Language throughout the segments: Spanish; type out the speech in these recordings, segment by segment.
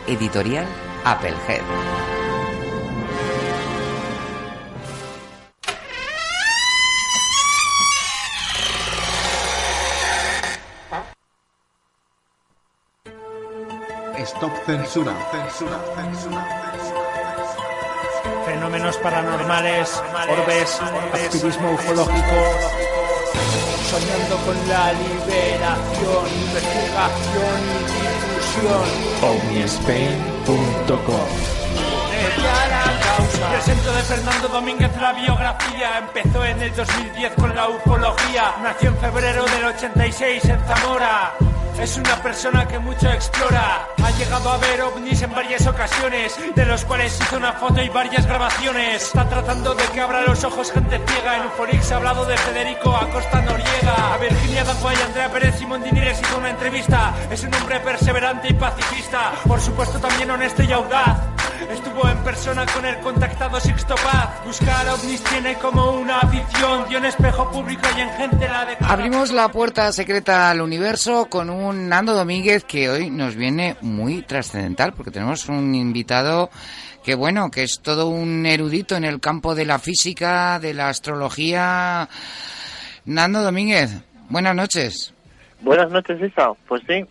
Editorial Applehead. Stop censura. Fenómenos paranormales, orbes, activismo ufológico, soñando con la liberación, investigación y difusión. OVNISpain.com. El centro de Fernando Domínguez, la biografía, empezó en el 2010 con la ufología, nació en febrero del 86 en Zamora. Es una persona que mucho explora. Ha llegado a ver ovnis en varias ocasiones, de los cuales hizo una foto y varias grabaciones. Está tratando de que abra los ojos gente ciega. En Uforix ha hablado de Federico Acosta Noriega. A Virginia Dagua y Andrea Pérez Simondini les hizo una entrevista. Es un hombre perseverante y pacifista, por supuesto también honesto y audaz. Estuvo en persona con el contactado Sixto Paz. Buscar ovnis tiene como una afición. Dio un espejo público y en gente la declara. Abrimos la puerta secreta al universo con un Nando Domínguez que hoy nos viene muy trascendental, porque tenemos un invitado que, bueno, que es todo un erudito en el campo de la física, de la astrología. Nando Domínguez, buenas noches. Buenas noches, Isa. Pues sí.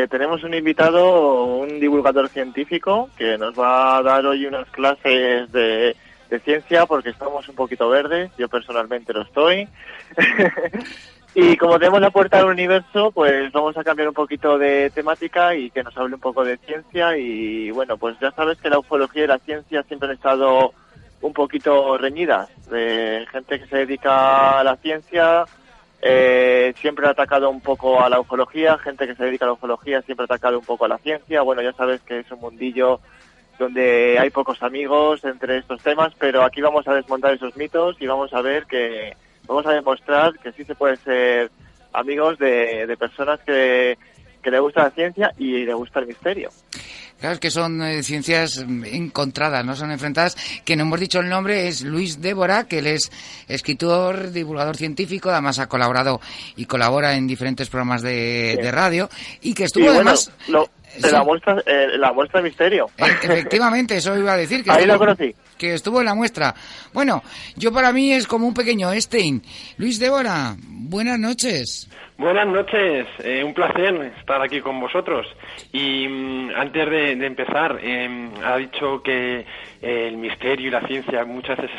Tenemos un invitado, un divulgador científico, que nos va a dar hoy unas clases de ciencia, porque estamos un poquito verdes, yo personalmente lo estoy. Y como tenemos la puerta al universo, pues vamos a cambiar un poquito de temática y que nos hable un poco de ciencia. Y bueno, pues ya sabes que la ufología y la ciencia siempre han estado un poquito reñidas. Gente que se dedica a la ciencia siempre ha atacado un poco a la ufología, gente que se dedica a la ufología siempre ha atacado un poco a la ciencia. Bueno, ya sabes que es un mundillo donde hay pocos amigos entre estos temas, pero aquí vamos a desmontar esos mitos y vamos a demostrar que sí se puede ser amigos de personas que le gusta la ciencia y le gusta el misterio. Claro, es que son ciencias encontradas, no son enfrentadas. Que no hemos dicho el nombre, es Luis Débora, que él es escritor, divulgador científico, además ha colaborado y colabora en diferentes programas de radio, y que estuvo además... La muestra de misterio. Efectivamente, eso iba a decir. Que ahí lo conocí. Que estuvo en la muestra. Bueno, yo para mí es como un pequeño Einstein. Luis Débora, buenas noches. Buenas noches, un placer estar aquí con vosotros. Y antes de empezar, ha dicho que el misterio y la ciencia muchas veces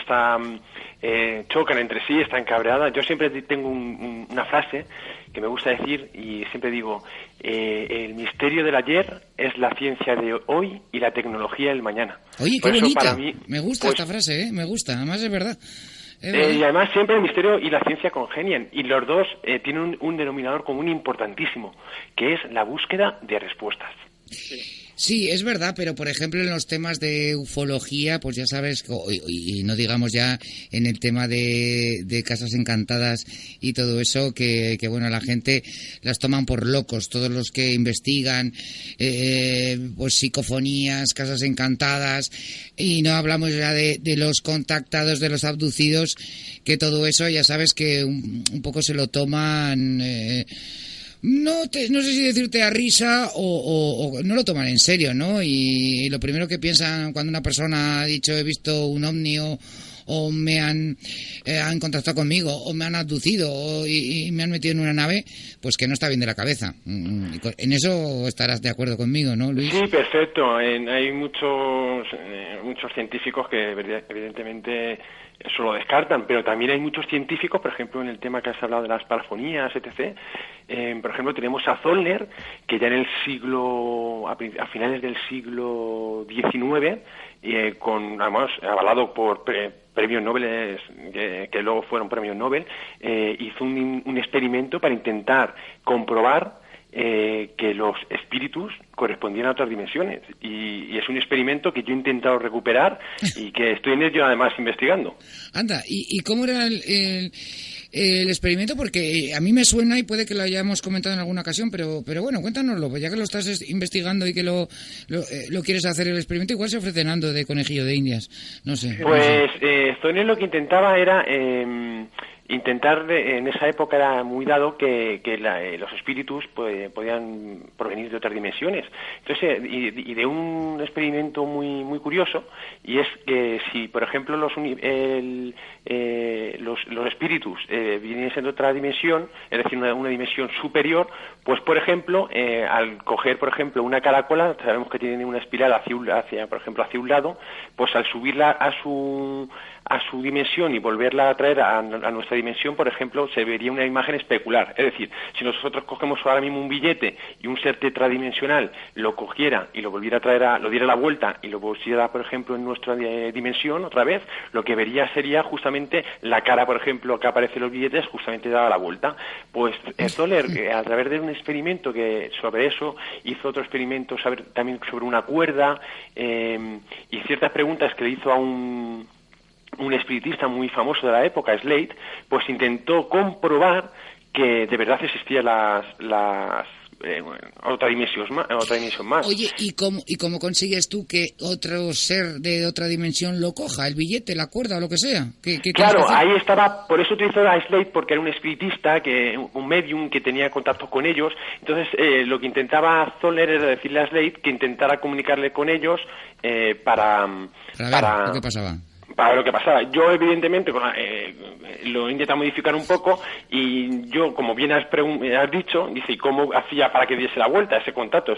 chocan entre sí, están cabreadas. Yo siempre tengo una frase que me gusta decir y siempre digo, el misterio del ayer es la ciencia de hoy y la tecnología del mañana. Oye, qué bonita, me gusta esta frase, me gusta, además es verdad. Y además siempre el misterio y la ciencia congenian, y los dos tienen un denominador común importantísimo, que es la búsqueda de respuestas. Sí, es verdad, pero por ejemplo en los temas de ufología, pues ya sabes, y no digamos ya en el tema de casas encantadas y todo eso, que bueno, la gente las toman por locos, todos los que investigan, pues psicofonías, casas encantadas, y no hablamos ya de los contactados, de los abducidos, que todo eso ya sabes que un poco se lo toman... No sé si decirte a risa o no lo toman en serio, ¿no? Y lo primero que piensan cuando una persona ha dicho he visto un ovni o me han contactado conmigo o me han abducido y me han metido en una nave, pues que no está bien de la cabeza. En eso estarás de acuerdo conmigo, ¿no, Luis? Sí, perfecto. Hay muchos científicos que evidentemente eso lo descartan, pero también hay muchos científicos, por ejemplo, en el tema que has hablado de las parafonías, etc. Por ejemplo, tenemos a Zollner, que ya a finales del siglo XIX, además avalado por premios Nobel, que luego fueron premios Nobel, hizo un experimento para intentar comprobar que los espíritus correspondían a otras dimensiones, y es un experimento que yo he intentado recuperar y que estoy en ello además investigando. Anda, ¿y cómo era el experimento? Porque a mí me suena y puede que lo hayamos comentado en alguna ocasión, pero bueno, cuéntanoslo, ya que lo estás investigando y que lo quieres hacer el experimento, igual se ofrece Nando de conejillo de Indias, no sé. Pues Zollner lo que intentaba era intentar, en esa época era muy dado que los espíritus pues, podían provenir de otras dimensiones. Entonces, y de un experimento muy curioso, y es que si, por ejemplo, los espíritus viniesen de otra dimensión, es decir, una dimensión superior, pues, por ejemplo, al coger, por ejemplo, una caracola, sabemos que tiene una espiral por ejemplo, hacia un lado, pues al subirla a su dimensión y volverla a traer a nuestra dimensión, por ejemplo, se vería una imagen especular. Es decir, si nosotros cogemos ahora mismo un billete y un ser tetradimensional lo cogiera y lo volviera a traer, lo diera la vuelta y lo pusiera, por ejemplo, en nuestra dimensión otra vez, lo que vería sería justamente la cara, por ejemplo, que aparece en los billetes, justamente dada la vuelta. Pues Zoller, a través de un experimento que sobre eso hizo otro experimento también sobre una cuerda, y ciertas preguntas que le hizo a un espiritista muy famoso de la época, Slade, pues intentó comprobar que de verdad existían otra dimensión más. Oye, ¿y cómo consigues tú que otro ser de otra dimensión lo coja, el billete, la cuerda o lo que sea? Claro, ahí estaba, por eso utilizó a Slade, porque era un espiritista, un medium que tenía contacto con ellos. Entonces, lo que intentaba Zoller era decirle a Slade que intentara comunicarle con ellos para ver lo que pasaba. Para lo que pasaba. Yo, evidentemente, lo he intentado modificar un poco, y yo, como bien has dicho, dice, ¿y cómo hacía para que diese la vuelta ese contacto?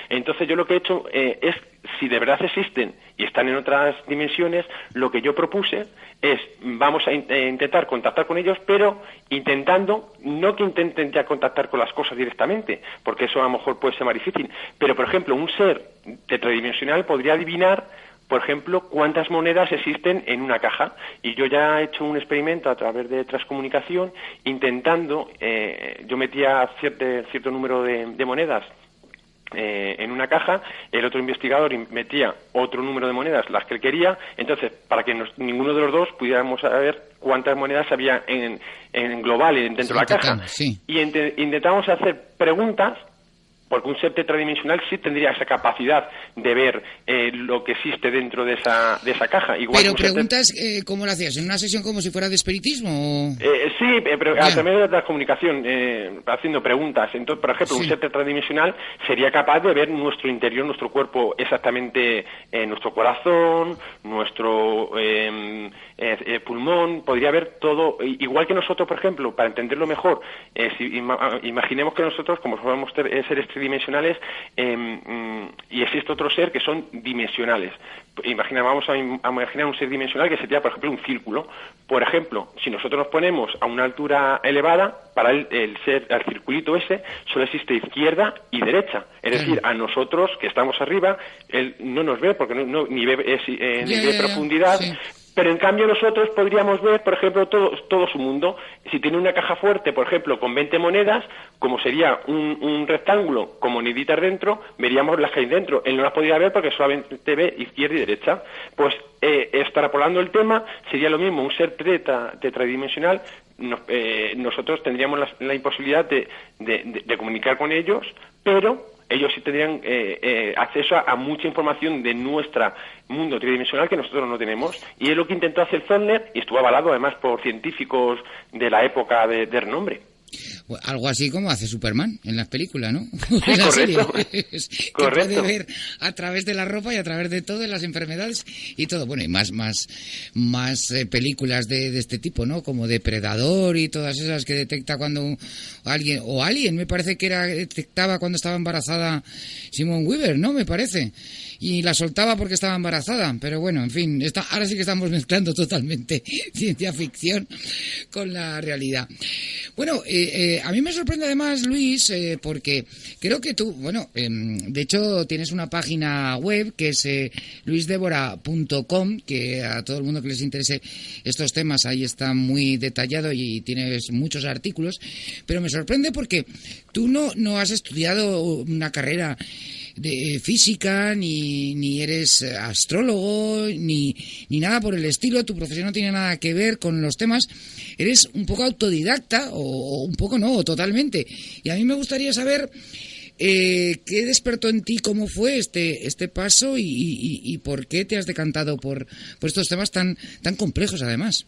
Entonces yo lo que he hecho es, si de verdad existen y están en otras dimensiones, lo que yo propuse es, vamos a intentar contactar con ellos, pero intentando, no que intenten ya contactar con las cosas directamente, porque eso a lo mejor puede ser más difícil, pero, por ejemplo, un ser tetradimensional podría adivinar, por ejemplo, cuántas monedas existen en una caja. Y yo ya he hecho un experimento a través de transcomunicación intentando, yo metía cierto número de monedas en una caja, el otro investigador metía otro número de monedas, las que él quería, entonces para que ninguno de los dos pudiéramos saber cuántas monedas había en global dentro de la caja. Sí. Y intentamos hacer preguntas, porque un ser tetradimensional sí tendría esa capacidad de ver lo que existe dentro de esa caja. Igual. Pero preguntas, ¿cómo lo hacías? ¿En una sesión como si fuera de espiritismo? Sí, pero a través de la comunicación, haciendo preguntas. Entonces, por ejemplo, un ser tetradimensional sería capaz de ver nuestro interior, nuestro cuerpo, exactamente nuestro corazón, nuestro pulmón, podría ver todo, igual que nosotros, por ejemplo, para entenderlo mejor, imaginemos que nosotros, como somos seres tridimensionales, y existe otro ser que son dimensionales. Vamos a imaginar un ser dimensional que sería, por ejemplo, un círculo. Por ejemplo, si nosotros nos ponemos a una altura elevada, para el circulito ese solo existe izquierda y derecha. Es decir, a nosotros que estamos arriba, él no nos ve porque ni ve profundidad. Sí. Pero en cambio nosotros podríamos ver, por ejemplo, todo su mundo. Si tiene una caja fuerte, por ejemplo, con 20 monedas, como sería un rectángulo con moneditas dentro, veríamos las que hay dentro. Él no las podría ver porque solamente ve izquierda y derecha. Pues extrapolando el tema, sería lo mismo, un ser tetradimensional. Nosotros tendríamos la imposibilidad de comunicar con ellos, pero ellos sí tendrían acceso a mucha información de nuestro mundo tridimensional que nosotros no tenemos. Y es lo que intentó hacer Zoller, y estuvo avalado además por científicos de la época de renombre. Algo así como hace Superman en las películas, ¿no? Sí, en la correcto. Que puede ver a través de la ropa y a través de todas las enfermedades y todo. Bueno, y más películas de este tipo, ¿no? Como Depredador y todas esas que detecta cuando alguien, me parece que detectaba cuando estaba embarazada Simone Weaver, ¿no? Me parece. Y la soltaba porque estaba embarazada. Pero bueno, en fin, ahora sí que estamos mezclando totalmente ciencia ficción con la realidad. Bueno, a mí me sorprende además, Luis, porque creo que tú, de hecho tienes una página web que es luisdevora.com, que a todo el mundo que les interese estos temas ahí está muy detallado y tienes muchos artículos, pero me sorprende porque tú no has estudiado una carrera de física, ni eres astrólogo, ni nada por el estilo. Tu profesión no tiene nada que ver con los temas. Eres un poco autodidacta, o un poco no, o totalmente. Y a mí me gustaría saber qué despertó en ti, cómo fue este paso y por qué te has decantado por estos temas tan complejos, además.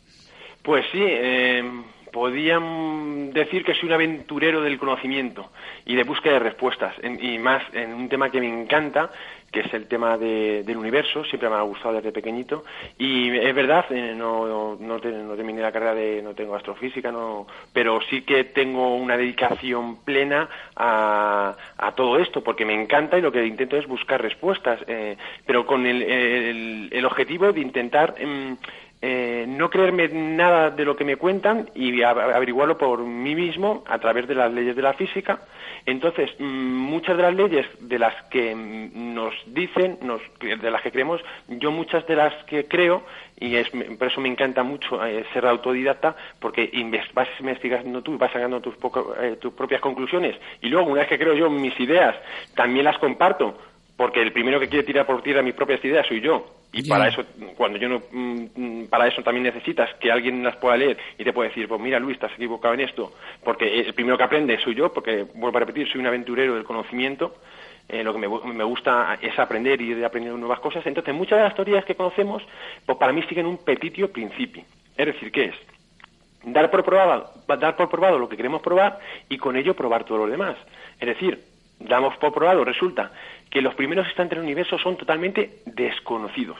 Pues sí, podían decir que soy un aventurero del conocimiento y de búsqueda de respuestas, y más en un tema que me encanta, que es el tema del universo. Siempre me ha gustado desde pequeñito, y es verdad, no terminé la carrera no tengo astrofísica, pero sí que tengo una dedicación plena a todo esto, porque me encanta, y lo que intento es buscar respuestas, pero con el objetivo de intentar no creerme nada de lo que me cuentan y averiguarlo por mí mismo a través de las leyes de la física. Entonces, muchas de las leyes de las que nos dicen, de las que creemos, yo muchas de las que creo, y por eso me encanta mucho ser autodidacta, porque vas investigando tú, vas sacando tus propias conclusiones, y luego, una vez que creo yo mis ideas, también las comparto, porque el primero que quiere tirar por tierra mis propias ideas soy yo. Y para eso, para eso también necesitas que alguien las pueda leer y te pueda decir, pues mira, Luis, te has equivocado en esto, porque el primero que aprende soy yo, porque, vuelvo a repetir, soy un aventurero del conocimiento. Lo que me gusta es aprender y ir aprendiendo nuevas cosas. Entonces, muchas de las teorías que conocemos, pues para mí siguen un petitio principio. Es decir, ¿qué es? Dar por probado lo que queremos probar, y con ello probar todo lo demás. Es decir, damos por probado, resulta que los primeros instantes del universo son totalmente desconocidos.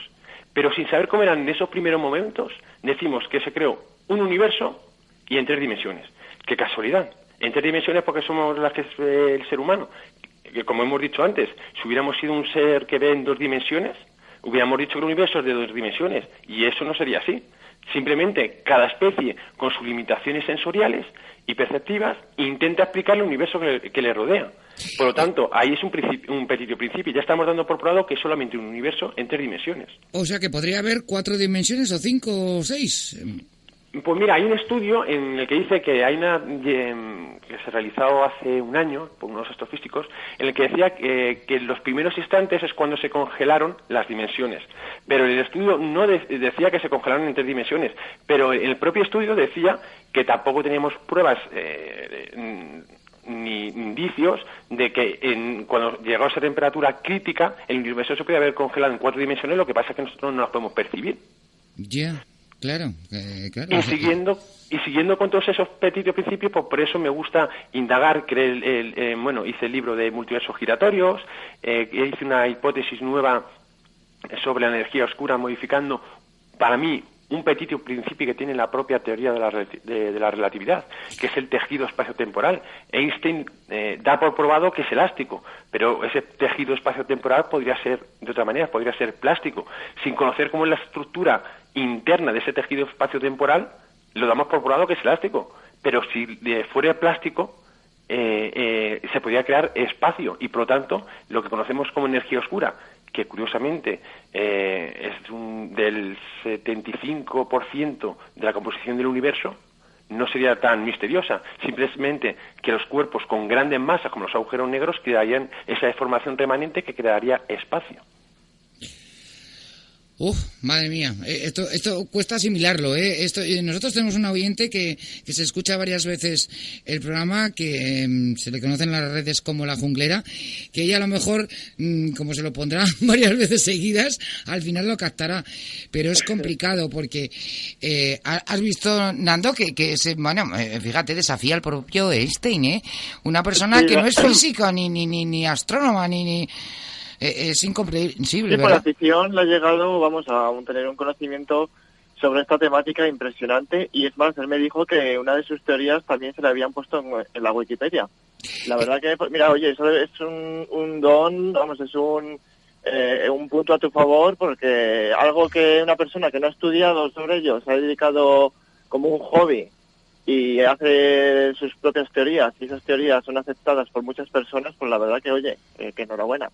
Pero sin saber cómo eran en esos primeros momentos, decimos que se creó un universo y en 3 dimensiones. ¡Qué casualidad! En 3 dimensiones porque somos las que es el ser humano. Que, como hemos dicho antes, si hubiéramos sido un ser que ve en 2 dimensiones, hubiéramos dicho que el universo es de 2 dimensiones, y eso no sería así. Simplemente cada especie, con sus limitaciones sensoriales y perceptivas, intenta explicar el universo que le rodea. Por lo tanto, ahí es un petitio principio. Ya estamos dando por probado que es solamente un universo en 3 dimensiones. O sea que podría haber 4 dimensiones, o 5 o 6. Pues mira, hay un estudio en el que dice que hay que se realizó hace un año por unos astrofísicos, en el que decía que los primeros instantes es cuando se congelaron las dimensiones. Pero el estudio no decía que se congelaron en 3 dimensiones, pero el propio estudio decía que tampoco teníamos pruebas ni indicios de que cuando llegó a esa temperatura crítica el universo se podía haber congelado en 4 dimensiones. Lo que pasa es que nosotros no las podemos percibir. Ya. Claro. Y siguiendo con todos esos petitos principios, pues por eso me gusta indagar. Hice el libro de multiversos giratorios, hice una hipótesis nueva sobre la energía oscura, modificando, para mí, un petito principio que tiene la propia teoría de la relatividad, que es el tejido espacio-temporal. Einstein da por probado que es elástico, pero ese tejido espacio-temporal podría ser de otra manera, podría ser plástico. Sin conocer cómo es la estructura interna de ese tejido espacio-temporal, lo damos por probado que es elástico. Pero si fuera plástico, se podría crear espacio, y por lo tanto, lo que conocemos como energía oscura, que curiosamente es del 75% de la composición del universo, no sería tan misteriosa. Simplemente que los cuerpos con grandes masas, como los agujeros negros, crearían esa deformación remanente que crearía espacio. Madre mía, esto cuesta asimilarlo, ¿eh? Nosotros tenemos un oyente que se escucha varias veces el programa, que se le conoce en las redes como La Junglera, que ella a lo mejor, como se lo pondrá varias veces seguidas, al final lo captará. Pero es complicado porque has visto, Nando, que fíjate, desafía al propio Einstein, ¿eh? Una persona que no es física, ni astrónoma, ni es incomprensible, sí, ¿verdad? por la afición le ha llegado, a tener un conocimiento sobre esta temática impresionante, y es más, él me dijo que una de sus teorías también se le habían puesto en la Wikipedia. La verdad que, mira, oye, eso es un don, es un punto a tu favor, porque algo que una persona que no ha estudiado sobre ello se ha dedicado como un hobby y hace sus propias teorías, y esas teorías son aceptadas por muchas personas, pues la verdad que, oye, que enhorabuena.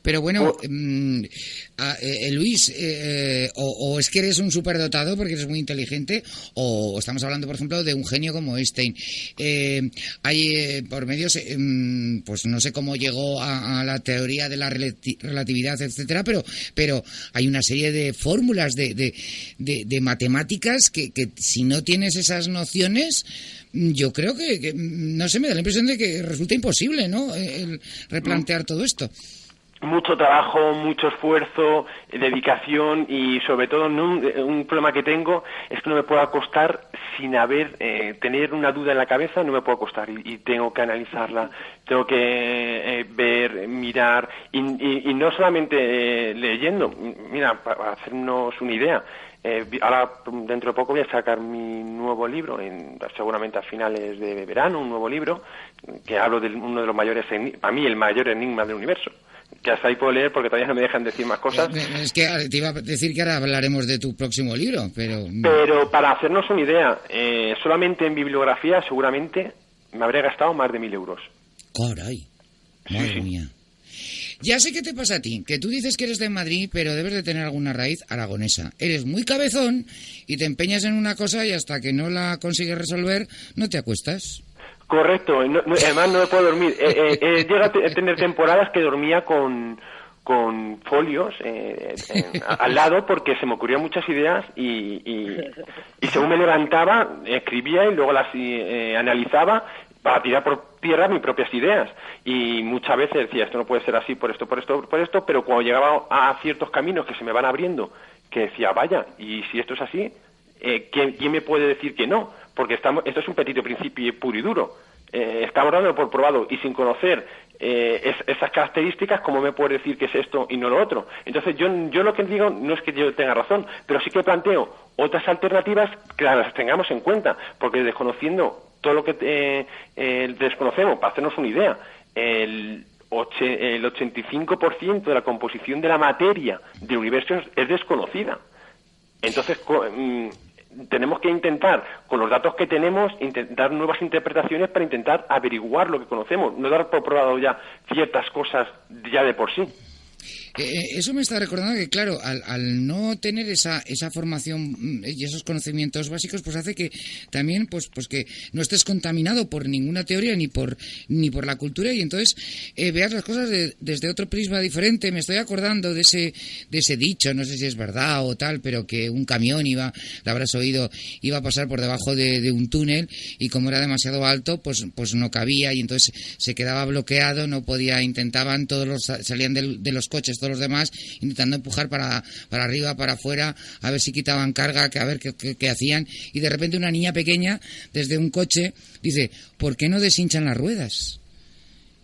Pero bueno, Luis, o es que eres un superdotado porque eres muy inteligente, o estamos hablando, por ejemplo, de un genio como Einstein. Hay por medios, pues no sé cómo llegó a la teoría de la relatividad, etcétera, pero hay una serie de fórmulas de matemáticas que si no tienes esas nociones, yo creo que no sé, me da la impresión de que resulta imposible, ¿no? El replantear todo esto. mucho trabajo, mucho esfuerzo, dedicación y sobre todo un problema que tengo es que no me puedo acostar sin tener una duda en la cabeza, no me puedo acostar y tengo que analizarla, tengo que ver, mirar y no solamente leyendo. Mira, para hacernos una idea, ahora dentro de poco voy a sacar mi nuevo libro, seguramente a finales de verano, un nuevo libro que hablo de uno de los mayores, para mí el mayor enigma del universo, que hasta ahí puedo leer porque todavía no me dejan decir más cosas. Es que te iba a decir que ahora hablaremos de tu próximo libro, pero para hacernos una idea, solamente en bibliografía seguramente me habría gastado más de 1.000 euros. Caray, madre mía. Ya sé qué te pasa a ti, que tú dices que eres de Madrid, pero debes de tener alguna raíz aragonesa. Eres muy cabezón y te empeñas en una cosa y hasta que no la consigues resolver, no te acuestas. Correcto, además no me puedo dormir. Llega a tener temporadas que dormía con folios al lado porque se me ocurrían muchas ideas y según me levantaba, escribía y luego las analizaba para tirar por tierra mis propias ideas. Y muchas veces decía, esto no puede ser así por esto, pero cuando llegaba a ciertos caminos que se me van abriendo, que decía, vaya, y si esto es así, ¿quién me puede decir que no? Porque esto es un petito principio puro y duro. Estamos dando por probado y sin conocer esas características, ¿cómo me puede decir que es esto y no lo otro? Entonces yo lo que digo no es que yo tenga razón, pero sí que planteo otras alternativas que las tengamos en cuenta, porque desconociendo todo lo que desconocemos, para hacernos una idea, el 85% de la composición de la materia del universo es desconocida. Entonces tenemos que intentar, con los datos que tenemos, dar nuevas interpretaciones para intentar averiguar lo que conocemos, no dar por probado ya ciertas cosas ya de por sí. Eso me está recordando que, claro, al no tener esa formación y esos conocimientos básicos, pues hace que también pues que no estés contaminado por ninguna teoría ni por la cultura y entonces veas las cosas desde otro prisma diferente. Me estoy acordando de ese dicho, no sé si es verdad o tal, pero que un camión lo habrás oído, iba a pasar por debajo de un túnel y como era demasiado alto, pues no cabía y entonces se quedaba bloqueado, no podía, intentaban, salían de los coches, todos los demás, intentando empujar para arriba, para afuera, a ver si quitaban carga, a ver qué hacían, y de repente una niña pequeña, desde un coche, dice, ¿por qué no deshinchan las ruedas?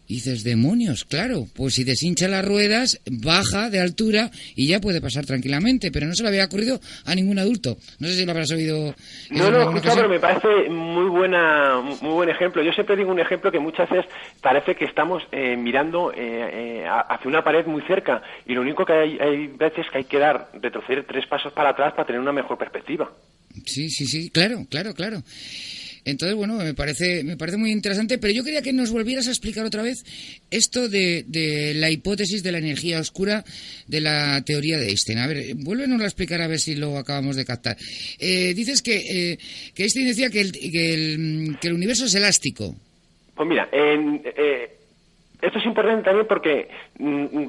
Y dices, demonios, claro, pues si deshincha las ruedas, baja de altura y ya puede pasar tranquilamente, pero no se le había ocurrido a ningún adulto. No sé si lo habrás oído. No lo he escuchado, pero me parece muy buen ejemplo. Yo siempre digo un ejemplo que muchas veces parece que estamos mirando hacia una pared muy cerca y lo único que hay veces que hay que retroceder 3 pasos para atrás para tener una mejor perspectiva. Sí, claro. Entonces, bueno, me parece muy interesante, pero yo quería que nos volvieras a explicar otra vez esto de la hipótesis de la energía oscura de la teoría de Einstein. A ver, vuélvenos a explicar a ver si lo acabamos de captar. Dices que Einstein decía que el universo es elástico. Pues mira, esto es importante también porque,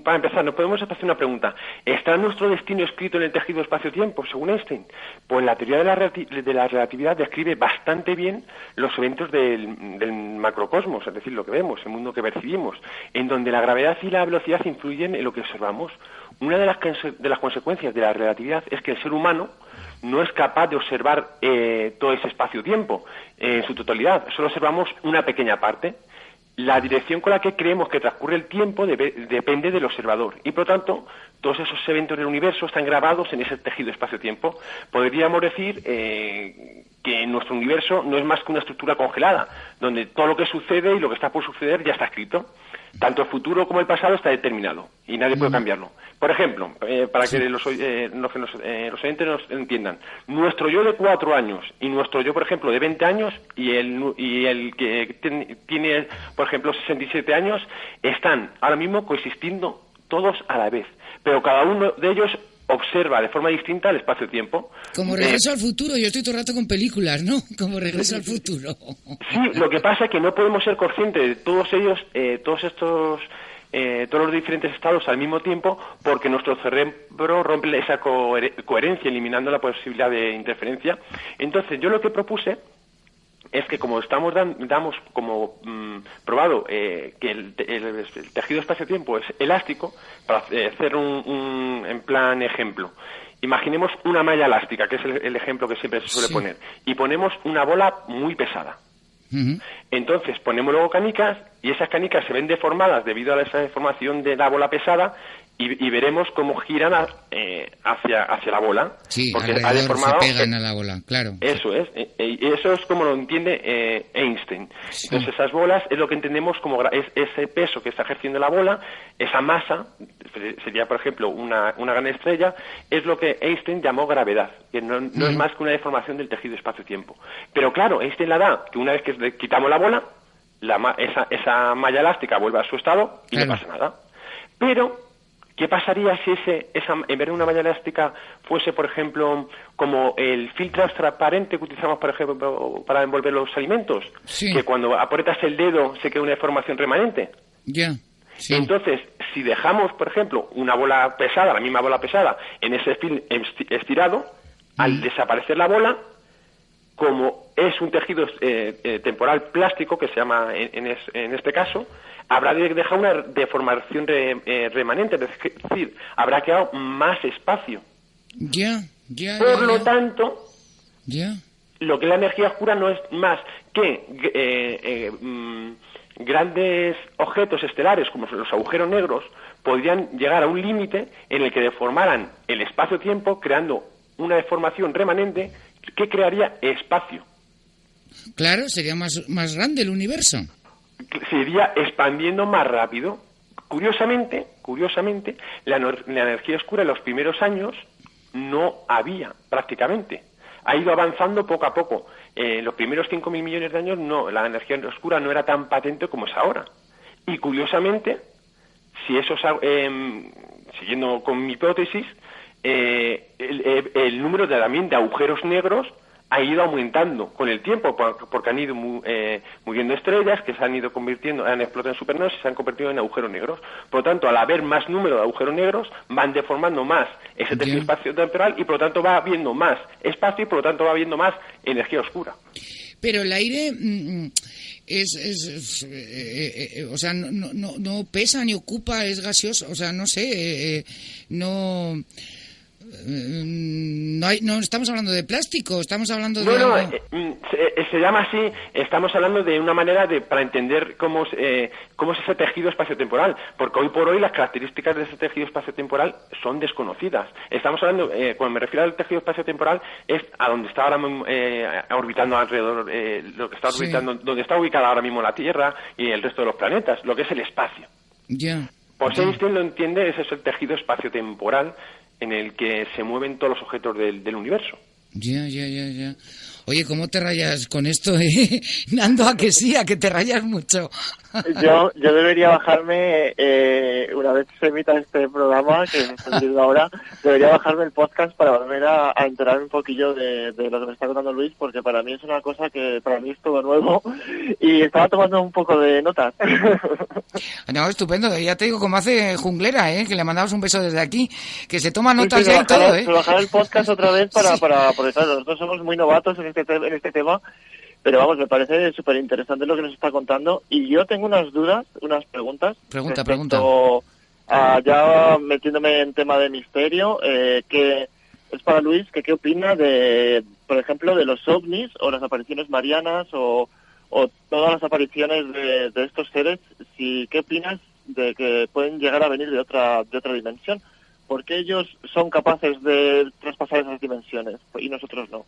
para empezar, nos podemos hacer una pregunta. ¿Está nuestro destino escrito en el tejido espacio-tiempo, según Einstein? Pues la teoría de la relatividad describe bastante bien los eventos del macrocosmos, es decir, lo que vemos, el mundo que percibimos, en donde la gravedad y la velocidad influyen en lo que observamos. Una de las consecuencias de la relatividad es que el ser humano no es capaz de observar todo ese espacio-tiempo en su totalidad, solo observamos una pequeña parte. La dirección con la que creemos que transcurre el tiempo depende del observador y, por lo tanto, todos esos eventos del universo están grabados en ese tejido espacio-tiempo. Podríamos decir que nuestro universo no es más que una estructura congelada, donde todo lo que sucede y lo que está por suceder ya está escrito. Tanto el futuro como el pasado está determinado y nadie puede cambiarlo. Por ejemplo, para que los oyentes nos entiendan, nuestro yo de 4 años y nuestro yo, por ejemplo, de 20 años y el que tiene, por ejemplo, 67 años, están ahora mismo coexistiendo todos a la vez, pero cada uno de ellos observa de forma distinta el espacio-tiempo. Como Regreso al Futuro, yo estoy todo el rato con películas, ¿no? Como Regreso al Futuro. Sí, lo que pasa es que no podemos ser conscientes de todos ellos, todos los diferentes estados al mismo tiempo, porque nuestro cerebro rompe esa coherencia, eliminando la posibilidad de interferencia. Entonces, yo lo que propuse es que como damos como probado que el tejido espacio-tiempo es elástico, para hacer en plan ejemplo, imaginemos una malla elástica, que es el ejemplo que siempre se suele poner, y ponemos una bola muy pesada. Entonces ponemos luego canicas y esas canicas se ven deformadas debido a esa deformación de la bola pesada y veremos cómo giran hacia la bola. Sí, porque alrededor ha deformado, se pegan a la bola, claro. Eso es, y eso es como lo entiende Einstein. Sí. Entonces esas bolas es lo que entendemos como ese peso que está ejerciendo la bola, esa masa, sería por ejemplo una gran estrella, es lo que Einstein llamó gravedad, que no es más que una deformación del tejido espacio-tiempo. Pero claro, Einstein la da que una vez que quitamos la bola, esa malla elástica vuelve a su estado y no pasa nada. Pero ¿qué pasaría si en vez de una malla elástica fuese, por ejemplo, como el filtro transparente que utilizamos, por ejemplo, para envolver los alimentos? Sí. Que cuando aprietas el dedo se queda una deformación remanente. Ya. Sí. Entonces, si dejamos, por ejemplo, una bola pesada, la misma bola pesada, en ese film estirado, al desaparecer la bola, como es un tejido temporal plástico, que se llama en este caso, habrá de dejar una deformación remanente, es decir, habrá quedado más espacio. Por lo tanto, lo que es la energía oscura no es más que grandes objetos estelares, como los agujeros negros, podrían llegar a un límite en el que deformaran el espacio-tiempo, creando una deformación remanente que crearía espacio. Claro, sería más grande el universo. Se iría expandiendo más rápido. Curiosamente, la energía oscura en los primeros años no había prácticamente. Ha ido avanzando poco a poco. En los primeros 5.000 millones de años la energía oscura no era tan patente como es ahora. Y curiosamente, si eso siguiendo con mi hipótesis, el número también de agujeros negros ha ido aumentando con el tiempo, porque han ido muriendo estrellas que se han ido convirtiendo, han explotado en supernovas y se han convertido en agujeros negros. Por lo tanto, al haber más número de agujeros negros, van deformando más ese tejido espacio-temporal y por lo tanto va habiendo más espacio y por lo tanto va habiendo más energía oscura. Pero el aire o sea, no pesa ni ocupa, es gaseoso, o sea, no sé, no estamos hablando de plástico, estamos hablando de se llama así. Estamos hablando de una manera para entender cómo es ese tejido espaciotemporal, porque hoy por hoy las características de ese tejido espaciotemporal son desconocidas. Estamos hablando, cuando me refiero al tejido espaciotemporal, es a donde está ahora orbitando alrededor, lo que está orbitando, donde está ubicada ahora mismo la Tierra y el resto de los planetas, lo que es el espacio. Pues Einstein lo entiende, ese es el tejido espaciotemporal en el que se mueven todos los objetos del universo. Ya. Oye, ¿cómo te rayas con esto, Nando? A que sí, a que te rayas mucho. Yo debería bajarme, una vez se emita este programa, que me estoy viendo ahora, debería bajarme el podcast para volver a enterarme un poquillo de lo que me está contando Luis, porque para mí es una cosa que para mí es todo nuevo y estaba tomando un poco de notas. No, estupendo. Ya te digo, como hace Junglera, que le mandamos un beso desde aquí, que se toma notas ya y todo, bajar el podcast otra vez porque claro, nosotros somos muy novatos en este tema. Pero vamos, me parece súper interesante lo que nos está contando. Y yo tengo unas dudas, unas preguntas. Pregunta. Ya metiéndome en tema de misterio, que es para Luis, que qué opina de, por ejemplo, de los ovnis o las apariciones marianas o todas las apariciones de estos seres. ¿Qué opinas de que pueden llegar a venir de otra dimensión? ¿Por qué ellos son capaces de traspasar esas dimensiones y nosotros no?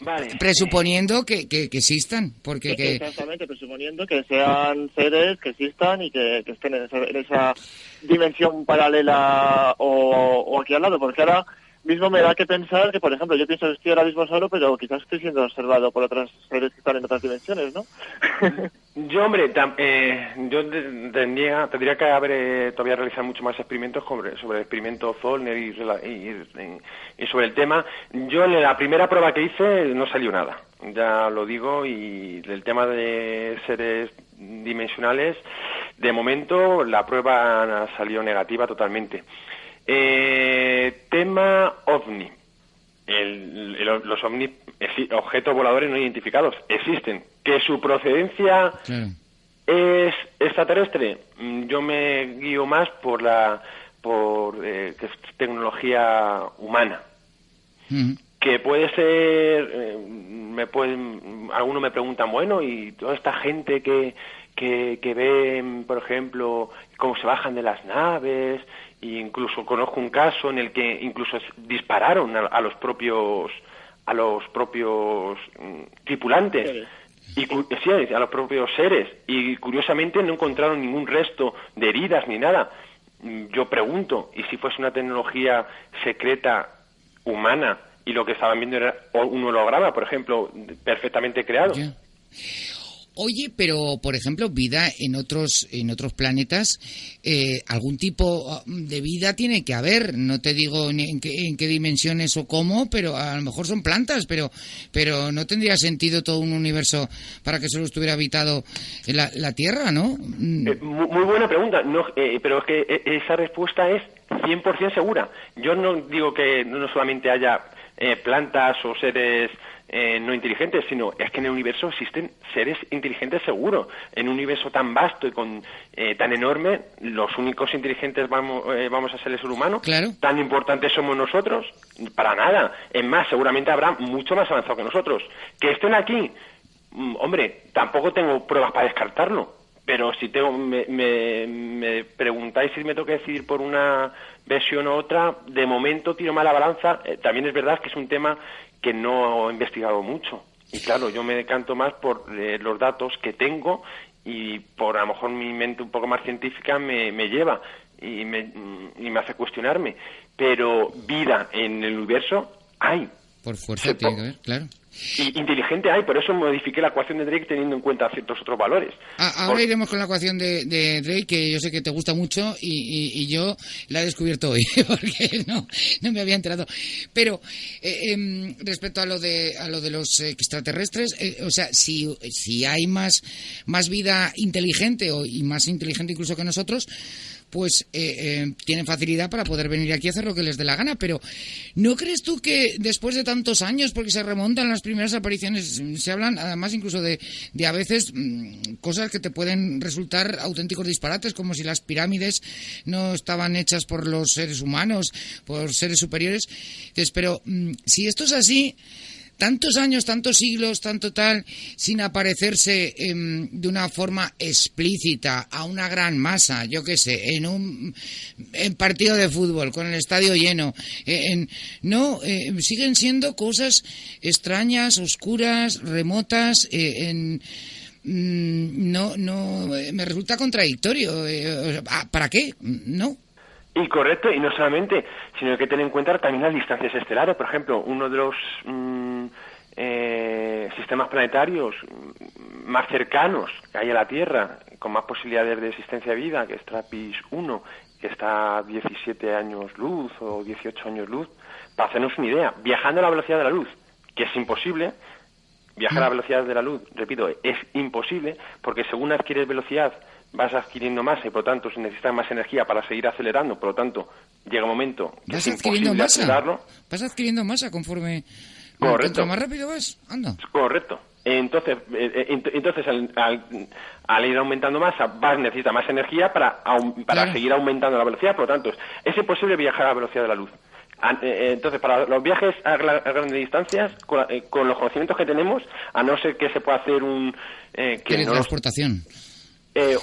Vale. Presuponiendo que existan, porque exactamente, presuponiendo que sean seres que existan y que estén en esa dimensión paralela o aquí al lado, porque ahora mismo me da que pensar que, por ejemplo, yo pienso que estoy ahora mismo solo, pero quizás estoy siendo observado por otros seres que están en otras dimensiones, ¿no? Yo, hombre, yo tendría que haber todavía realizado mucho más experimentos sobre el experimento Zollner y sobre el tema. Yo en la primera prueba que hice no salió nada, ya lo digo, y del tema de seres dimensionales, de momento la prueba salió negativa totalmente. Tema OVNI. Los OVNI, objetos voladores no identificados, existen. Que su procedencia Claro. es extraterrestre, yo me guío más por que es tecnología humana. Ujú. Que puede ser, algunos me preguntan, bueno, y toda esta gente que ve, por ejemplo, cómo se bajan de las naves, e incluso conozco un caso en el que incluso dispararon a los propios tripulantes. Sí, a los propios seres, y curiosamente no encontraron ningún resto de heridas ni nada. Yo pregunto, ¿y si fuese una tecnología secreta humana y lo que estaban viendo era un holograma, por ejemplo, perfectamente creado? Ya. Oye, pero por ejemplo, vida en otros planetas, algún tipo de vida tiene que haber. No te digo en qué dimensiones o cómo, pero a lo mejor son plantas, pero no tendría sentido todo un universo para que solo estuviera habitado en la Tierra, ¿no? Muy buena pregunta, pero es que esa respuesta es 100% segura. Yo no digo que no solamente haya plantas o seres no inteligentes, sino es que en el universo existen seres inteligentes seguro. En un universo tan vasto y tan enorme, los únicos inteligentes vamos a ser el ser humano. Claro. ¿Tan importantes somos nosotros? Para nada. Es más, seguramente habrá mucho más avanzado que nosotros. Que estén aquí, hombre, tampoco tengo pruebas para descartarlo. Pero si me preguntáis si me tengo que decidir por una versión u otra, de momento tiro más la balanza. También es verdad que es un tema que no he investigado mucho. Y claro, yo me decanto más por los datos que tengo y por a lo mejor mi mente un poco más científica me lleva y me hace cuestionarme. Pero vida en el universo hay. Por fuerza tiene que haber, claro. Y inteligente hay, por eso modifiqué la ecuación de Drake teniendo en cuenta ciertos otros valores. Ahora iremos con la ecuación de Drake, que yo sé que te gusta mucho y yo la he descubierto hoy, porque no me había enterado. Pero respecto a lo de los extraterrestres, o sea, si hay más vida inteligente y más inteligente incluso que nosotros, pues tienen facilidad para poder venir aquí a hacer lo que les dé la gana. Pero ¿no crees tú que después de tantos años, porque se remontan las primeras apariciones, se hablan además incluso de a veces cosas que te pueden resultar auténticos disparates, como si las pirámides no estaban hechas por los seres humanos, por seres superiores? Entonces, pero si esto es así, tantos años, tantos siglos, tanto tal, sin aparecerse de una forma explícita a una gran masa, yo qué sé, en un partido de fútbol con el estadio lleno, siguen siendo cosas extrañas, oscuras, remotas, me resulta contradictorio. ¿Para qué? No. Y correcto, y no solamente, sino que hay que tener en cuenta también las distancias estelares. Por ejemplo, uno de los sistemas planetarios más cercanos que hay a la Tierra, con más posibilidades de existencia de vida, que es TRAPPIST-1, que está a 17 años luz o 18 años luz, para hacernos una idea, viajando a la velocidad de la luz, que es imposible. Viajar a la velocidad de la luz, repito, es imposible, porque según adquieres velocidad vas adquiriendo masa y por lo tanto necesitas más energía para seguir acelerando, por lo tanto llega un momento que es imposible acelerarlo. Vas adquiriendo masa conforme cuanto más rápido vas, anda. Correcto. Entonces al ir aumentando masa necesitas más energía para claro, seguir aumentando la velocidad, por lo tanto es imposible viajar a la velocidad de la luz. Entonces, para los viajes a grandes distancias, con los conocimientos que tenemos, a no ser que se pueda hacer teletransportación.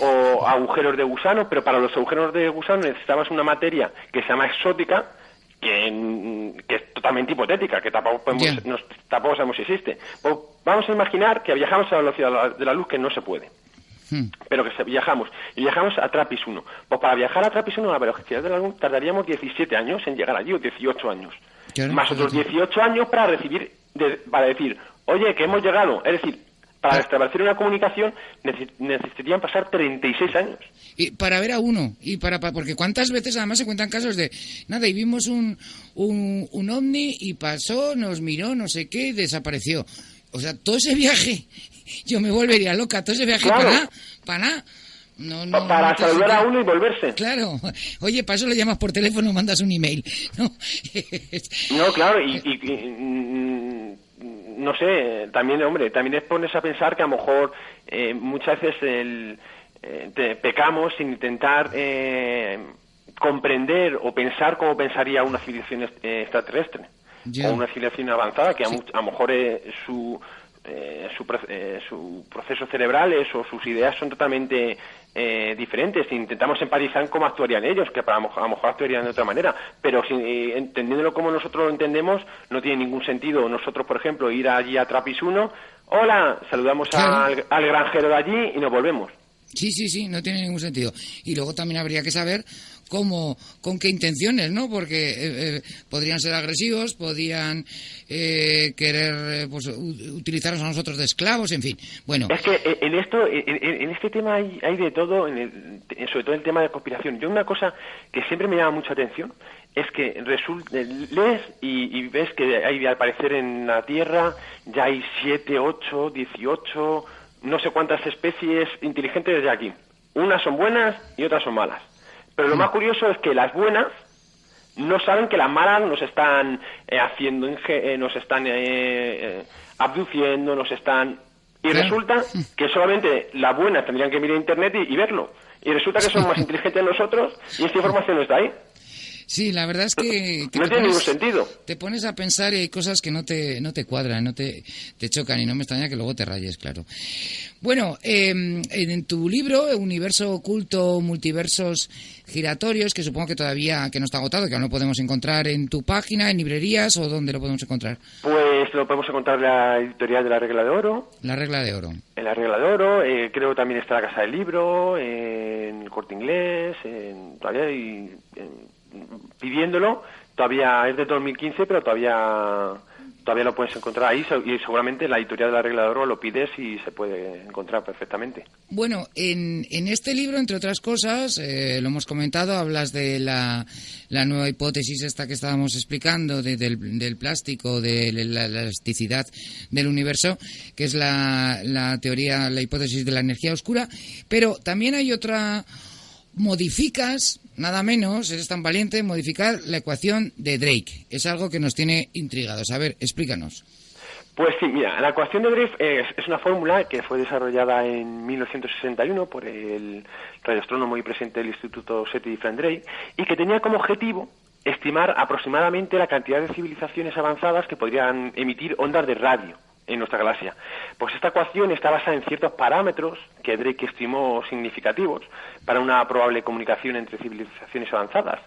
O agujeros de gusano, pero para los agujeros de gusano necesitabas una materia que se llama exótica, que es totalmente hipotética, que tampoco sabemos si existe. Pues vamos a imaginar que viajamos a la velocidad de la luz, que no se puede. Pero que viajamos a TRAPPIST-1. Pues para viajar a TRAPPIST-1 a la velocidad de la luz tardaríamos 17 años en llegar allí, o 18 años. Más otros 18 años para decir, oye, que hemos llegado. Es decir, para establecer una comunicación necesitarían pasar 36 años. Y para ver a uno, porque cuántas veces además se cuentan casos de, y vimos un ovni y pasó, nos miró, no sé qué, y desapareció. O sea, todo ese viaje, yo me volvería loca, todo ese viaje, claro, para nada. No, para saludar a uno y volverse. Claro. Oye, para eso le llamas por teléfono, mandas un email. No, claro, y no sé, también, hombre, también es ponerse a pensar que a lo mejor muchas veces pecamos sin intentar comprender o pensar cómo pensaría una civilización extraterrestre, o una civilización avanzada, que a lo mejor sus procesos cerebrales o sus ideas son totalmente diferentes. Intentamos empatizar en cómo actuarían ellos, que a lo mejor actuarían de otra manera, pero entendiéndolo como nosotros lo entendemos, no tiene ningún sentido nosotros, por ejemplo, ir allí a Trappist 1, hola, saludamos al granjero de allí y nos volvemos. Sí, no tiene ningún sentido. Y luego también habría que saber con qué intenciones, ¿no? Porque podrían ser agresivos, podrían querer pues, utilizarnos a nosotros de esclavos, en fin. Bueno. Es que en este tema hay de todo, sobre todo el tema de conspiración. Yo una cosa que siempre me llama mucha atención es que lees y ves que hay, al parecer, en la Tierra ya hay 7, 8, 18, no sé cuántas especies inteligentes desde aquí. Unas son buenas y otras son malas. Pero lo más curioso es que las buenas no saben que las malas nos están haciendo, nos están abduciendo, nos están... Y resulta que solamente las buenas tendrían que mirar internet y verlo. Y resulta que son más inteligentes que nosotros y esta información no está ahí. Sí, la verdad es que no tiene ningún sentido. Te pones a pensar y hay cosas que no te cuadran, no te chocan, y no me extraña que luego te rayes, claro. Bueno, en tu libro, Universo Oculto, Multiversos Giratorios, que supongo que todavía que no está agotado, que aún lo podemos encontrar en tu página, en librerías, ¿o dónde lo podemos encontrar? Pues lo podemos encontrar en la editorial de La Regla de Oro. La Regla de Oro. En La Regla de Oro, creo que también está la Casa del Libro, en El Corte Inglés, todavía hay... pidiéndolo, todavía es de 2015, pero todavía lo puedes encontrar ahí, y seguramente la editorial de La Regla de Oro lo pides y se puede encontrar perfectamente. Bueno, en este libro, entre otras cosas, lo hemos comentado, hablas de la nueva hipótesis esta que estábamos explicando, del plástico, de la elasticidad del universo, que es la teoría, la hipótesis de la energía oscura, pero también hay otra... Modificas, nada menos, eres tan valiente, modificar la ecuación de Drake. Es algo que nos tiene intrigados. A ver, explícanos. Pues sí, mira, la ecuación de Drake es una fórmula que fue desarrollada en 1961 por el radioastrónomo y presidente del Instituto SETI, Frank Drake, y que tenía como objetivo estimar aproximadamente la cantidad de civilizaciones avanzadas que podrían emitir ondas de radio en nuestra galaxia. Pues esta ecuación está basada en ciertos parámetros que Drake estimó significativos para una probable comunicación entre civilizaciones avanzadas.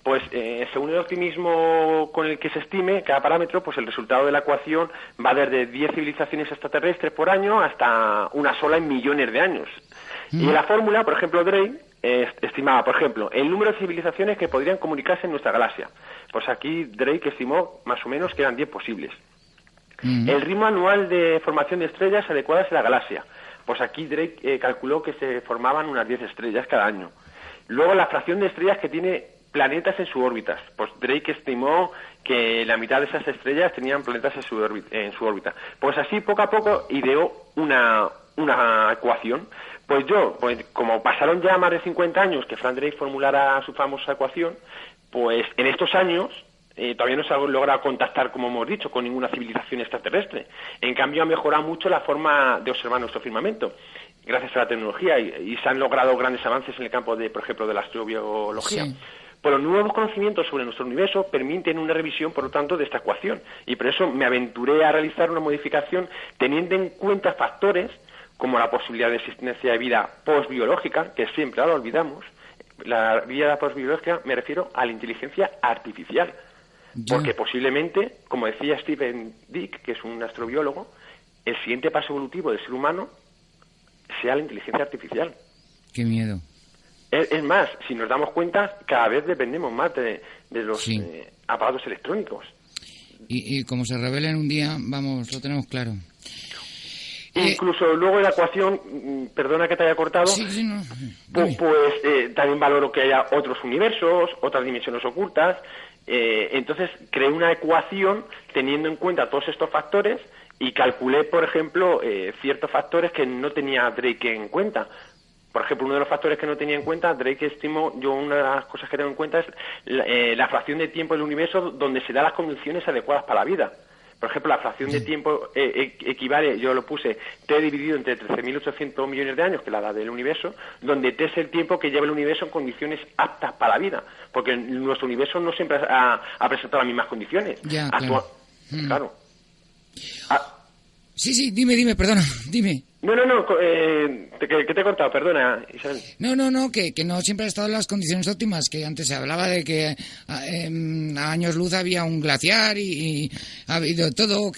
Pues según el optimismo con el que se estime cada parámetro, pues el resultado de la ecuación va desde 10 civilizaciones extraterrestres por año hasta una sola en millones de años. Y en la fórmula, por ejemplo, Drake estimaba, por ejemplo, el número de civilizaciones que podrían comunicarse en nuestra galaxia. Pues aquí Drake estimó más o menos que eran 10 posibles. El ritmo anual de formación de estrellas adecuadas en la galaxia. Pues aquí Drake calculó que se formaban unas 10 estrellas cada año. Luego la fracción de estrellas que tiene planetas en su órbita. Pues Drake estimó que la mitad de esas estrellas tenían planetas en su órbita. Pues así poco a poco ideó una ecuación. Pues como pasaron ya más de 50 años que Frank Drake formulara su famosa ecuación, pues en estos años todavía no se ha logrado contactar, como hemos dicho, con ninguna civilización extraterrestre. En cambio, ha mejorado mucho la forma de observar nuestro firmamento, gracias a la tecnología, y se han logrado grandes avances en el campo, por ejemplo, de la astrobiología. Sí. Pues los nuevos conocimientos sobre nuestro universo permiten una revisión, por lo tanto, de esta ecuación. Y por eso me aventuré a realizar una modificación teniendo en cuenta factores como la posibilidad de existencia de vida postbiológica, que siempre ahora olvidamos. La vida postbiológica me refiero a la inteligencia artificial. Porque posiblemente, como decía Stephen Dick, que es un astrobiólogo, el siguiente paso evolutivo del ser humano sea la inteligencia artificial. Qué miedo. Es más, si nos damos cuenta, cada vez dependemos más de los aparatos electrónicos. Y como se revelen un día, vamos, lo tenemos claro. Incluso luego de la ecuación, perdona que te haya cortado, también valoro que haya otros universos, otras dimensiones ocultas. Entonces creé una ecuación teniendo en cuenta todos estos factores y calculé, por ejemplo, ciertos factores que no tenía Drake en cuenta. Por ejemplo, uno de los factores que no tenía en cuenta, Drake estimó, una de las cosas que tengo en cuenta es la fracción de tiempo del universo donde se dan las condiciones adecuadas para la vida. Por ejemplo, la fracción de tiempo equivale, yo lo puse, T dividido entre 13.800 millones de años, que es la edad del universo, donde T es el tiempo que lleva el universo en condiciones aptas para la vida, porque nuestro universo no siempre ha presentado las mismas condiciones. Ya, claro. Claro. Sí, dime, perdona, dime. No, ¿qué te he contado? Perdona, Isabel. No, que no siempre ha estado en las condiciones óptimas, que antes se hablaba de que a años luz había un glaciar y ha habido todo,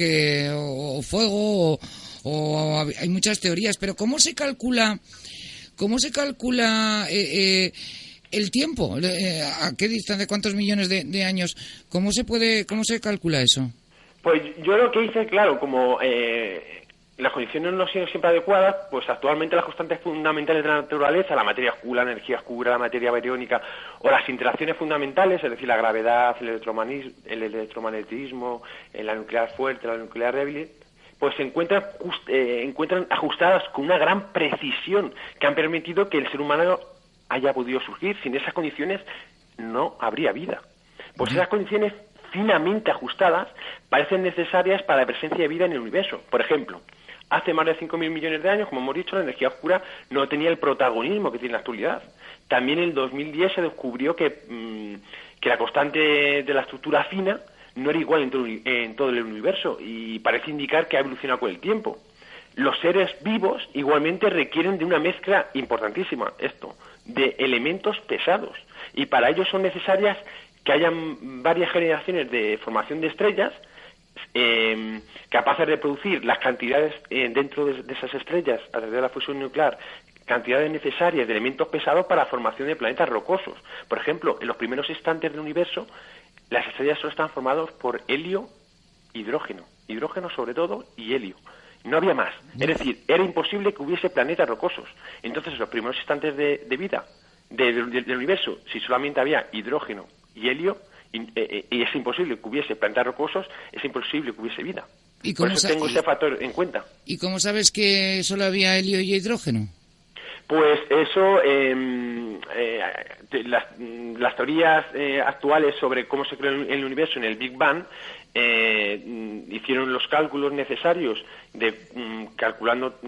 o fuego, o hay muchas teorías, pero ¿cómo se calcula el tiempo? ¿A qué distancia, cuántos millones de años? ¿Cómo se calcula eso? Pues yo lo que hice, claro, como las condiciones no han sido siempre adecuadas, pues actualmente las constantes fundamentales de la naturaleza, la materia oscura, la energía oscura, la materia bariónica, o las interacciones fundamentales, es decir, la gravedad, el electromagnetismo, la nuclear fuerte, la nuclear débil, pues se encuentran ajustadas con una gran precisión que han permitido que el ser humano haya podido surgir. Sin esas condiciones no habría vida. Pues esas condiciones finamente ajustadas parecen necesarias para la presencia de vida en el universo. Por ejemplo, hace más de 5.000 millones de años, como hemos dicho, la energía oscura no tenía el protagonismo que tiene en la actualidad. También en el 2010 se descubrió que la constante de la estructura fina no era igual en todo el universo y parece indicar que ha evolucionado con el tiempo. Los seres vivos igualmente requieren de una mezcla importantísima, de elementos pesados, y para ello son necesarias que hayan varias generaciones de formación de estrellas capaces de producir las cantidades dentro de esas estrellas, a través de la fusión nuclear, cantidades necesarias de elementos pesados para la formación de planetas rocosos. Por ejemplo, en los primeros instantes del universo, las estrellas solo estaban formadas por helio, hidrógeno sobre todo, y helio. No había más. Es decir, era imposible que hubiese planetas rocosos. Entonces, en los primeros instantes de vida del universo, si solamente había hidrógeno y helio, y es imposible que hubiese planetas rocosos, es imposible que hubiese vida. Por eso tengo ese factor en cuenta. ¿Y cómo sabes que solo había helio y hidrógeno? Pues eso, las teorías actuales sobre cómo se creó el universo en el Big Bang hicieron los cálculos necesarios calculando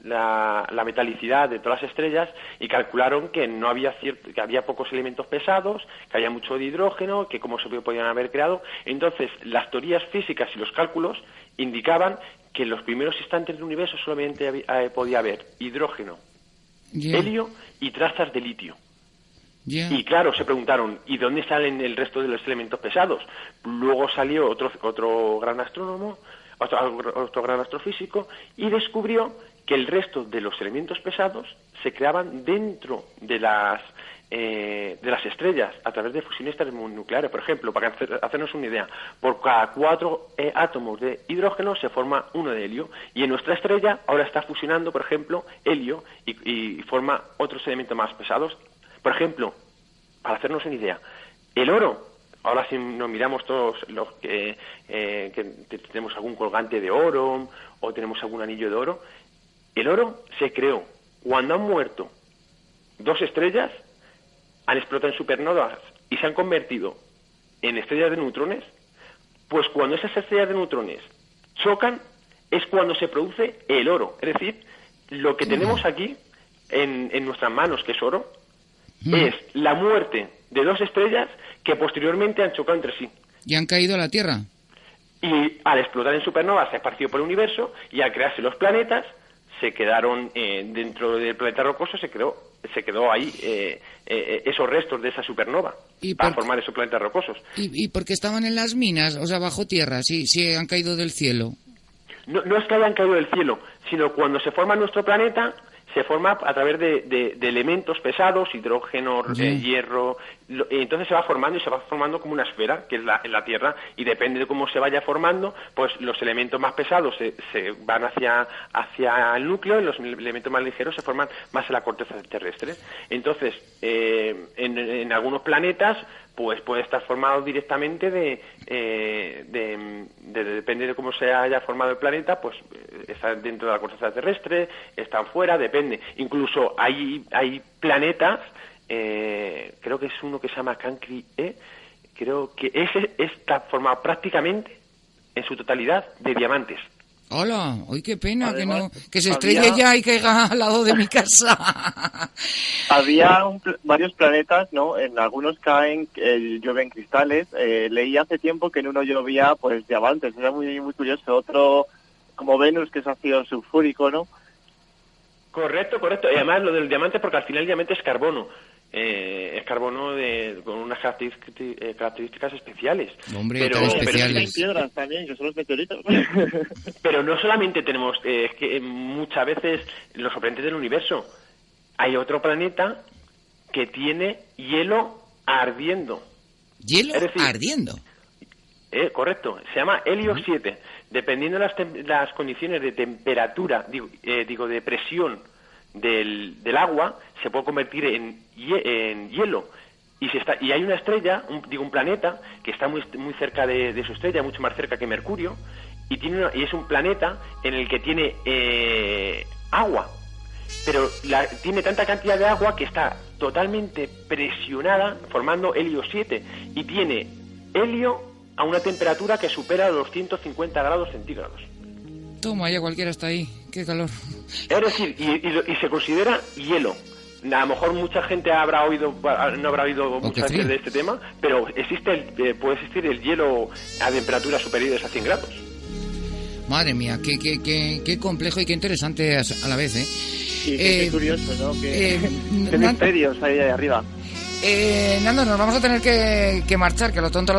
la metalicidad de todas las estrellas y calcularon que no había que había pocos elementos pesados, que había mucho de hidrógeno, que cómo se podían haber creado. Entonces, las teorías físicas y los cálculos indicaban que en los primeros instantes del universo solamente podía haber hidrógeno, helio y trazas de litio. Y claro, se preguntaron, ¿y dónde salen el resto de los elementos pesados? Luego salió otro gran astrónomo, otro gran astrofísico, y descubrió que el resto de los elementos pesados se creaban dentro de las estrellas a través de fusiones termonucleares. Por ejemplo, para hacernos una idea, por cada 4 átomos de hidrógeno se forma uno de helio, y en nuestra estrella ahora está fusionando, por ejemplo, helio y forma otros elementos más pesados. Por ejemplo, para hacernos una idea, el oro, ahora si nos miramos todos los que tenemos algún colgante de oro o tenemos algún anillo de oro, el oro se creó cuando han muerto 2 estrellas, han explotado en supernovas y se han convertido en estrellas de neutrones. Pues cuando esas estrellas de neutrones chocan es cuando se produce el oro. Es decir, lo que tenemos aquí en nuestras manos, que es oro, es la muerte de 2 estrellas que posteriormente han chocado entre sí. ¿Y han caído a la Tierra? Y al explotar en supernovas se ha esparcido por el universo, y al crearse los planetas se quedaron dentro del planeta rocoso, se quedó ahí esos restos de esa supernova para formar esos planetas rocosos. ¿Y por qué estaban en las minas, o sea, bajo tierra, si han caído del cielo? No es que hayan caído del cielo, sino cuando se forma nuestro planeta, se forma a través de elementos pesados, hidrógeno, hierro, y entonces se va formando como una esfera, que es la Tierra, y depende de cómo se vaya formando, pues los elementos más pesados se van hacia el núcleo, y los elementos más ligeros se forman más en la corteza terrestre. Entonces, en algunos planetas, pues puede estar formado directamente depende de cómo se haya formado el planeta, pues está dentro de la corteza terrestre, están fuera, depende. Incluso hay planetas, creo que es uno que se llama Cancri E, creo que ese está formado prácticamente en su totalidad de diamantes. Hola, hoy qué pena. Además, que se estrelle ya y caiga al lado de mi casa. Había varios planetas, ¿no? En algunos caen, llueven cristales. Leí hace tiempo que en uno llovía, pues, diamantes. Era muy, muy curioso. Otro, como Venus, que es ácido sulfúrico, ¿no? Correcto. Y además lo del diamante, porque al final el diamante es carbono. Es carbono con unas características especiales. Hombre, tan especiales. Hay piedras también, que son los meteoritos. Pero no solamente tenemos, es que muchas veces los sorprendentes del universo, hay otro planeta que tiene hielo ardiendo. ¿Hielo Es decir, ardiendo? Correcto, se llama Helio 7. Dependiendo de las condiciones de temperatura, de presión del agua, se puede convertir en hielo. Y hay una estrella, un planeta, que está muy cerca de su estrella, mucho más cerca que Mercurio, y es un planeta en el que tiene agua. Pero tiene tanta cantidad de agua que está totalmente presionada, formando Helio 7, y tiene helio a una temperatura que supera los 150 grados centígrados. Toma, ya cualquiera está ahí. Qué calor. Es decir, y se considera hielo. A lo mejor mucha gente no habrá oído muchas veces de este tema, pero puede existir el hielo a temperaturas superiores a 100 grados. Madre mía, qué complejo y qué interesante a la vez, ¿eh? Sí, qué curioso, ¿no? Qué misterios hay ahí arriba. Nando, nos vamos a tener que marchar, que lo tonto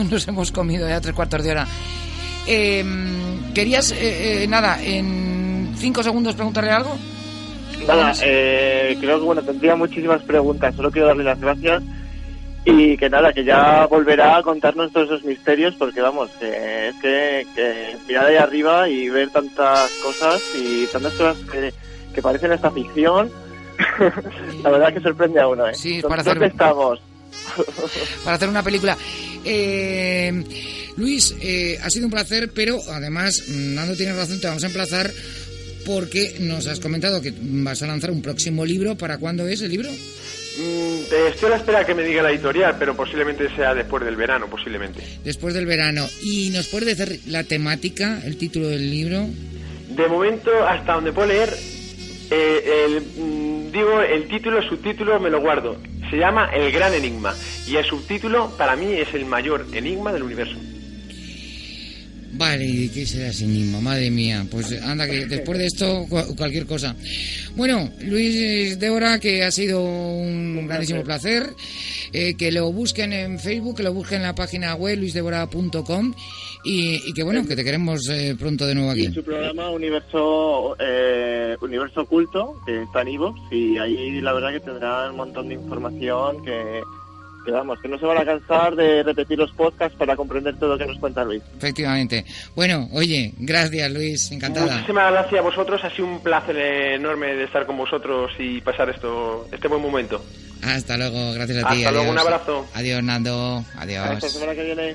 nos hemos comido ya 3/4 de hora. ¿Querías, en 5 segundos preguntarle algo? Nada, creo que tendría muchísimas preguntas. Solo quiero darle las gracias y que ya volverá a contarnos todos esos misterios, porque vamos, es que mirar ahí arriba y ver tantas cosas y tantas cosas que parecen esta ficción, la verdad que sorprende a uno, ¿eh? Sí, ¿Dónde estamos? Para hacer una película. Luis, ha sido un placer, pero además, Nando tiene razón, te vamos a emplazar porque nos has comentado que vas a lanzar un próximo libro. ¿Para cuándo es el libro? Estoy a la espera que me diga la editorial, pero posiblemente sea después del verano, posiblemente. Después del verano. ¿Y nos puedes decir la temática, el título del libro? De momento, hasta donde puedo leer, el título, el subtítulo me lo guardo. Se llama El Gran Enigma, y el subtítulo para mí es el mayor enigma del universo. Vale, ¿y qué será ese enigma? Madre mía, pues anda, que después de esto cualquier cosa. Bueno, Luis Débora, que ha sido un grandísimo placer, que lo busquen en Facebook, que lo busquen en la página web luisdebora.com y que bueno, que te queremos pronto de nuevo aquí. Y su programa Universo Oculto, que está en iVoox, y ahí la verdad que tendrá un montón de información que vamos, que no se van a cansar de repetir los podcasts para comprender todo lo que nos cuenta Luis. Efectivamente. Bueno, oye, gracias Luis, encantada. Muchísimas gracias a vosotros, ha sido un placer enorme de estar con vosotros y pasar este buen momento. Hasta luego, gracias a ti. Hasta luego, un abrazo. Adiós, Nando, adiós. Hasta la semana que viene.